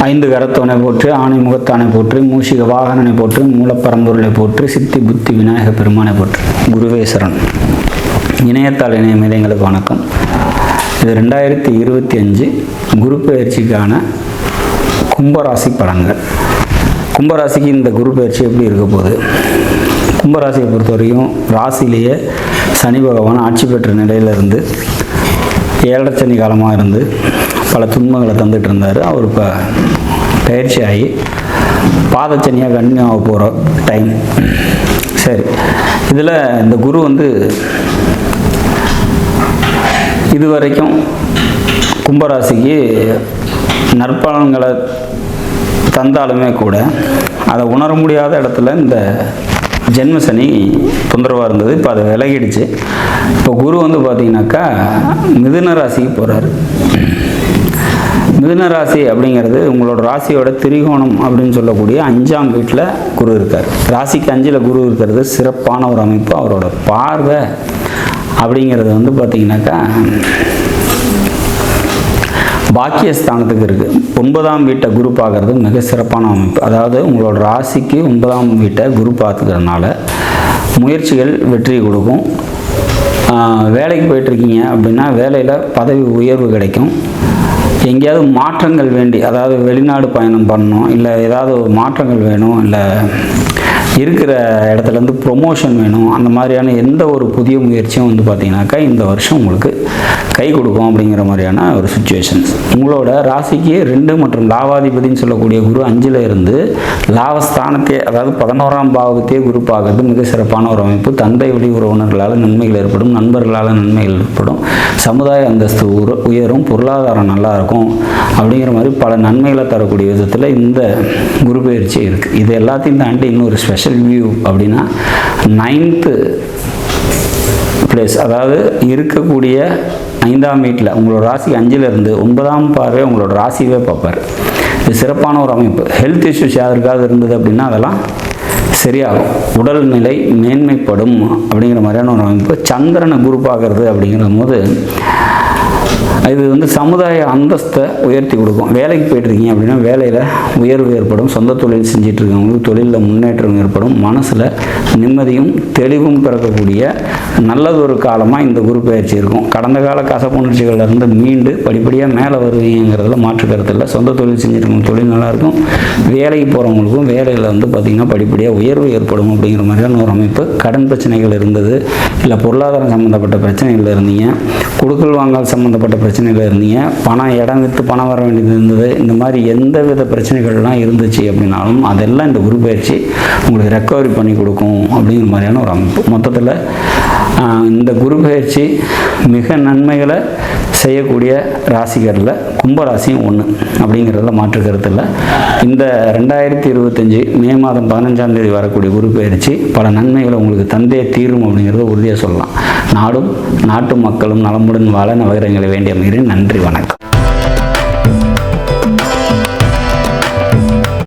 ஐந்து கரத்தவனை போற்றி, ஆணை முகத்தானை போற்றி, மூஷிக வாகனனை போற்றி, மூலப்பரம்பொருளை போற்றி, சித்தி புத்தி விநாயக பெருமானை போற்றி. குருவேசரன். இணையத்தாள் இணையம் எங்களுக்கு வணக்கம். இது 2025 குரு பயிற்சிக்கான கும்பராசி பலன்கள். கும்பராசிக்கு இந்த குரு பயிற்சி எப்படி இருக்க போகுது? கும்பராசியை பொறுத்த வரைக்கும் ராசியிலேயே சனி பகவான் ஆட்சி பெற்ற நிலையிலிருந்து 7 சனி காலமாக இருந்து பல துன்பங்களை தந்துட்டு இருந்தார். அவர் இப்போ பயிற்சி ஆகி பாதச்சனியாக கண்டினியூ ஆக போகிற டைம். சரி, இதில் இந்த குரு இதுவரைக்கும் கும்பராசிக்கு நற்பலன்களை தந்தாலுமே கூட அதை உணர முடியாத இடத்துல இந்த ஜென்ம சனி தொந்தரவாக இருந்தது. இப்போ அதை விலகிடுச்சு. இப்போ குரு பார்த்திங்கனாக்கா மிதுன ராசிக்கு போகிறாரு. மிதுன ராசி அப்படிங்கிறது உங்களோட ராசியோட திரிகோணம் அப்படின்னு சொல்லக்கூடிய 5ஆம் வீட்டில் குரு இருக்கார். ராசிக்கு 5ல் குரு இருக்கிறது சிறப்பான ஒரு அமைப்பு. அவரோட பார்வை அப்படிங்கிறது பார்த்திங்கனாக்கா பாக்கியஸ்தானத்துக்கு இருக்குது. 9ஆம் வீட்டை குரு பார்க்கறது மிக சிறப்பான அமைப்பு. அதாவது உங்களோட ராசிக்கு 9ஆம் வீட்டை குரு பார்த்துக்கிறதுனால முயற்சிகள் வெற்றி கொடுக்கும். வேலைக்கு போயிட்டுருக்கீங்க அப்படின்னா வேலையில் பதவி உயர்வு கிடைக்கும். எங்கேயாவது மாற்றங்கள் வேண்டி, அதாவது வெளிநாடு பயணம் பண்ணணும், இல்லை ஏதாவது மாற்றங்கள் வேணும், இல்லை இருக்கிற இடத்துலேருந்து ப்ரொமோஷன் வேணும், அந்த மாதிரியான எந்த ஒரு புதிய முயற்சியும் பார்த்திங்கனாக்கா இந்த வருஷம் உங்களுக்கு கை கொடுக்கும் அப்படிங்கிற மாதிரியான ஒரு சுச்சுவேஷன்ஸ். உங்களோட ராசிக்கு 2 மற்றும் லாவாதிபதினு சொல்லக்கூடிய குரு 5ல் இருந்து லாபஸ்தானத்தையே, அதாவது 11ஆம் பாவத்தையே குரு பார்க்கறது மிக சிறப்பான ஒரு அமைப்பு. தந்தை வழி உறவினர்களால் நன்மைகள் ஏற்படும், நண்பர்களால் நன்மைகள் ஏற்படும், சமுதாய அந்தஸ்து உயரும், பொருளாதாரம் நல்லா இருக்கும் அப்படிங்கிற மாதிரி பல நன்மைகளை தரக்கூடிய விதத்தில் இந்த குரு பயிற்சி இருக்குது. இது எல்லாத்தையும் தாண்டி இன்னொரு ஸ்பெஷல் வியூ அப்படின்னா 9th பிளேஸ், அதாவது இருக்கக்கூடிய 5ஆம் வீட்டில் உங்களோட ராசி 5ல் இருந்து 9ஆம் பார்வை உங்களோட ராசியவே பார்ப்பார். இது சிறப்பான ஒரு அமைப்பு. ஹெல்த் இஷ்யூஸ் யாருக்காவது இருந்தது அப்படின்னா அதெல்லாம் சரியாகும், உடல்நிலை மேன்மைப்படும் அப்படிங்கிற மாதிரியான ஒரு அமைப்பு. சந்திரனை குரு பார்க்கறது அப்படிங்கிற போது இது சமுதாய அந்தஸ்தை உயர்த்தி கொடுக்கும். வேலைக்கு போயிட்டுருக்கீங்க அப்படின்னா வேலையில் உயர்வு ஏற்படும், சொந்த தொழில் செஞ்சிட்டு இருக்கவங்களுக்கு தொழிலில் முன்னேற்றம் ஏற்படும், மனசில் நிம்மதியும் தெளிவும் பிறக்கக்கூடிய நல்லதொரு காலமாக இந்த குரு பயிற்சி இருக்கும். கடந்த கால கசப்புணர்ச்சிகளிலிருந்து மீண்டு படிப்படியாக மேலே வருவீங்கிறதுல மாற்று கருத்து இல்லை. சொந்த தொழில் செஞ்சுருக்கோம், தொழில் நல்லாயிருக்கும். வேலைக்கு போகிறவங்களுக்கும் வேலையில் பார்த்திங்கன்னா படிப்படியாக உயர்வு ஏற்படும் அப்படிங்கிற மாதிரியான ஒரு அமைப்பு. கடன் பிரச்சனைகள் இருந்தது, இல்லை பொருளாதாரம் சம்மந்தப்பட்ட பிரச்சனைகள் இருந்தீங்க, கொடுக்கல் வாங்கல் சம்மந்தப்பட்ட பிரச்சனைகள் இருந்தீங்க, பணம் இடம் விற்று பணம் வர வேண்டியது இருந்தது, இந்த மாதிரி எந்த வித பிரச்சனைகள்லாம் இருந்துச்சு அப்படின்னாலும் அதெல்லாம் இந்த குரு பயிற்சி உங்களுக்கு ரெக்கவரி பண்ணி கொடுக்கும் அப்படிங்கிற மாதிரியான ஒரு அமைப்பு. மொத்தத்தில் இந்த குரு பயிற்சி மிக நன்மைகளை செய்யக்கூடிய ராசிகளில் கும்பராசியும் ஒன்று அப்படிங்கிறதுல மாற்று கருத்து இல்லை. இந்த 2025 மே மாதம் 15ஆம் தேதி வரக்கூடிய குரு பயிற்சி பல நன்மைகளை உங்களுக்கு தந்தே தீரும் அப்படிங்கிறத உறுதியாக சொல்லலாம். நாடும் நாட்டு மக்களும் நலமுடன் வாழ நவகிரகங்களை வேண்டிய மீறி. நன்றி, வணக்கம்.